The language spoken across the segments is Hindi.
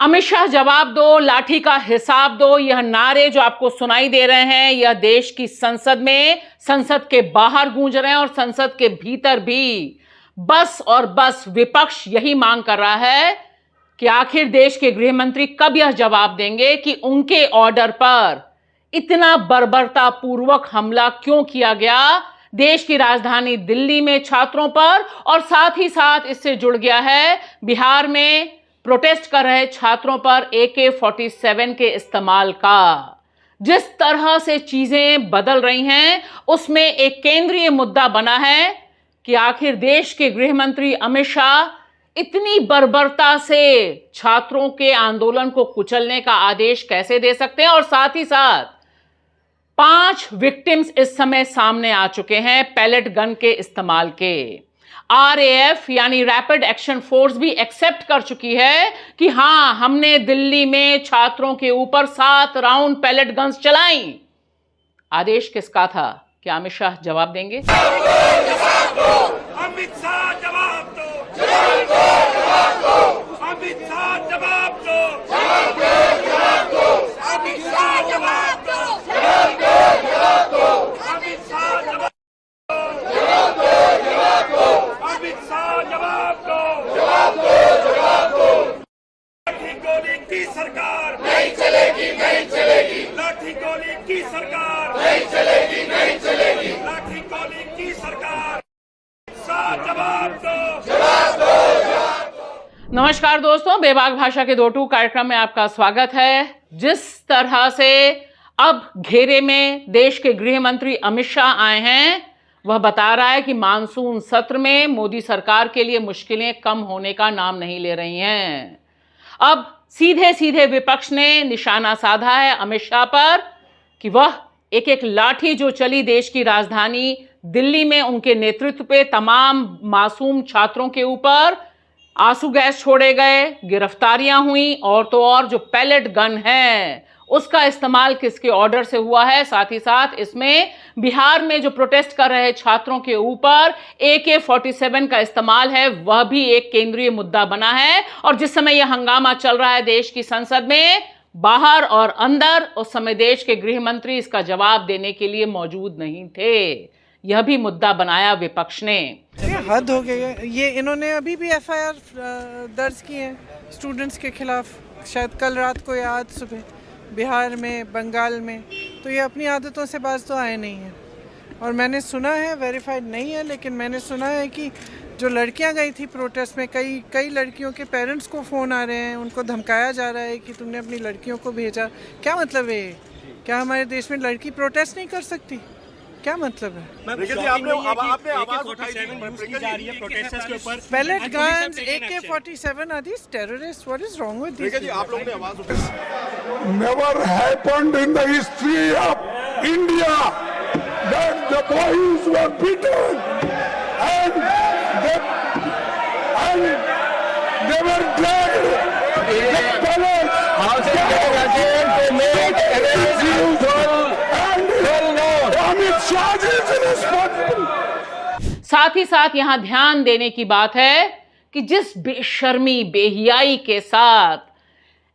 अमित शाह जवाब दो, लाठी का हिसाब दो, यह नारे जो आपको सुनाई दे रहे हैं यह देश की संसद में, संसद के बाहर गूंज रहे हैं और संसद के भीतर भी बस और बस विपक्ष यही मांग कर रहा है कि आखिर देश के गृह मंत्री कब यह जवाब देंगे कि उनके ऑर्डर पर इतना बर्बरतापूर्वक हमला क्यों किया गया देश की राजधानी दिल्ली में छात्रों पर, और साथ ही साथ इससे जुड़ गया है बिहार में प्रोटेस्ट कर रहे छात्रों पर AK-47 के इस्तेमाल का। जिस तरह से चीजें बदल रही हैं उसमें एक केंद्रीय मुद्दा बना है कि आखिर देश के गृह मंत्री अमित शाह इतनी बर्बरता से छात्रों के आंदोलन को कुचलने का आदेश कैसे दे सकते हैं। और साथ ही साथ 5 विक्टिम्स इस समय सामने आ चुके हैं पैलेट गन के इस्तेमाल के। RAF यानी रैपिड एक्शन फोर्स भी एक्सेप्ट कर चुकी है कि हां, हमने दिल्ली में छात्रों के ऊपर 7 राउंड पैलेट गन्स चलाई। आदेश किसका था? क्या अमित शाह जवाब देंगे? अमित शाह जवाब दो, अमित शाह जवाब दो, अमित शाह जवाब दो, अमित शाह जवाब दो, अमित शाह जवाब दो। लाठी गोली की सरकार नहीं चलेगी, नहीं चलेगी। लाठी गोली की सरकार नहीं चलेगी, नहीं चलेगी। लाठी गोली की सरकार। शाह जवाब दो, जवाब दो। नमस्कार दोस्तों, बेबाक भाषा के 2 कार्यक्रम में आपका स्वागत है। जिस तरह से अब घेरे में देश के गृह मंत्री अमित शाह आए हैं वह बता रहा है कि मानसून सत्र में मोदी सरकार के लिए मुश्किलें कम होने का नाम नहीं ले रही हैं। अब सीधे सीधे विपक्ष ने निशाना साधा है अमित शाह पर कि वह एक एक लाठी जो चली देश की राजधानी दिल्ली में उनके नेतृत्व पे तमाम मासूम छात्रों के ऊपर, आंसू गैस छोड़े गए, गिरफ्तारियां हुई, और तो और जो पैलेट गन है उसका इस्तेमाल किसके ऑर्डर से हुआ है। साथ ही साथ इसमें बिहार में जो प्रोटेस्ट कर रहे छात्रों के ऊपर AK-47 का इस्तेमाल है वह भी एक केंद्रीय मुद्दा बना है। और जिस समय यह हंगामा चल रहा है देश की संसद में बाहर और अंदर, उस समय देश के गृह मंत्री इसका जवाब देने के लिए मौजूद नहीं थे। यह भी मुद्दा बनाया विपक्ष ने। हद हो गई है ये। इन्होंने अभी भी FIR दर्ज की है स्टूडेंट्स के खिलाफ, शायद कल रात को या आज सुबह, बिहार में, बंगाल में। तो ये अपनी आदतों से बाज तो आए नहीं हैं। और मैंने सुना है, वेरीफाइड नहीं है, लेकिन मैंने सुना है कि जो लड़कियां गई थी प्रोटेस्ट में, कई लड़कियों के पेरेंट्स को फ़ोन आ रहे हैं, उनको धमकाया जा रहा है कि तुमने अपनी लड़कियों को भेजा। क्या मतलब है? क्या हमारे देश में लड़की प्रोटेस्ट नहीं कर सकती? क्या मतलब है? Pellet guns, AK-47 are these terrorists? What is wrong with these people? Never happened in the history of India that the boys were beaten and they were dragged. The pellets to make Amit Shah is responsible. साथ ही साथ यहां ध्यान देने की बात है कि जिस बेशर्मी बेहियाई के साथ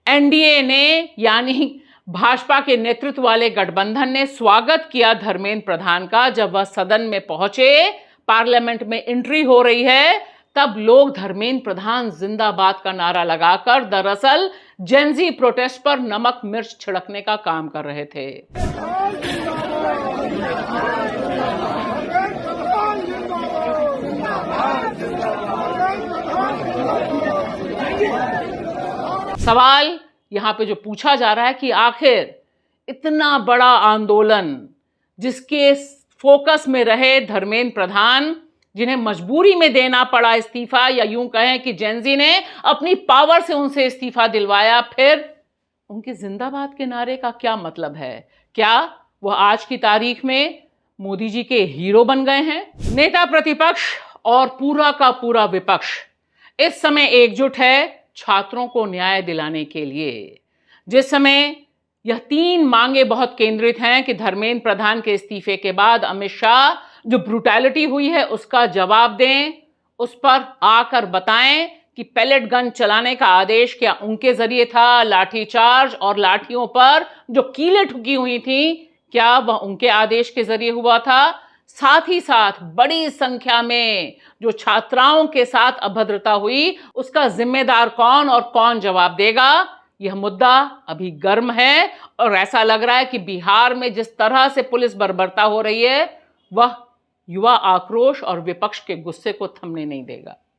NDA ने यानी भाजपा के नेतृत्व वाले गठबंधन ने स्वागत किया धर्मेंद्र प्रधान का, जब वह सदन में पहुंचे, पार्लियामेंट में एंट्री हो रही है, तब लोग धर्मेंद्र प्रधान जिंदाबाद का नारा लगाकर दरअसल जेनजी प्रोटेस्ट पर नमक मिर्च छिड़कने का काम कर रहे थे। सवाल यहां पे जो पूछा जा रहा है कि आखिर इतना बड़ा आंदोलन जिसके फोकस में रहे धर्मेंद्र प्रधान, जिन्हें मजबूरी में देना पड़ा इस्तीफा, या यूं कहें कि जेनजी ने अपनी पावर से उनसे इस्तीफा दिलवाया, फिर उनके जिंदाबाद के नारे का क्या मतलब है? क्या वह आज की तारीख में मोदी जी के हीरो बन गए हैं? नेता प्रतिपक्ष और पूरा का पूरा विपक्ष इस समय एकजुट है छात्रों को न्याय दिलाने के लिए। जिस समय यह 3 मांगे बहुत केंद्रित हैं कि धर्मेंद्र प्रधान के इस्तीफे के बाद अमित शाह जो ब्रूटैलिटी हुई है उसका जवाब दें, उस पर आकर बताएं कि पैलेट गन चलाने का आदेश क्या उनके जरिए था? लाठीचार्ज और लाठियों पर जो कीलें ठुकी हुई थी, क्या वह उनके आदेश के जरिए हुआ था? साथ ही साथ बड़ी संख्या में जो छात्राओं के साथ अभद्रता हुई, उसका जिम्मेदार कौन और कौन जवाब देगा? यह मुद्दा अभी गर्म है और ऐसा लग रहा है कि बिहार में जिस तरह से पुलिस बर्बरता हो रही है, वह युवा आक्रोश और विपक्ष के गुस्से को थमने नहीं देगा।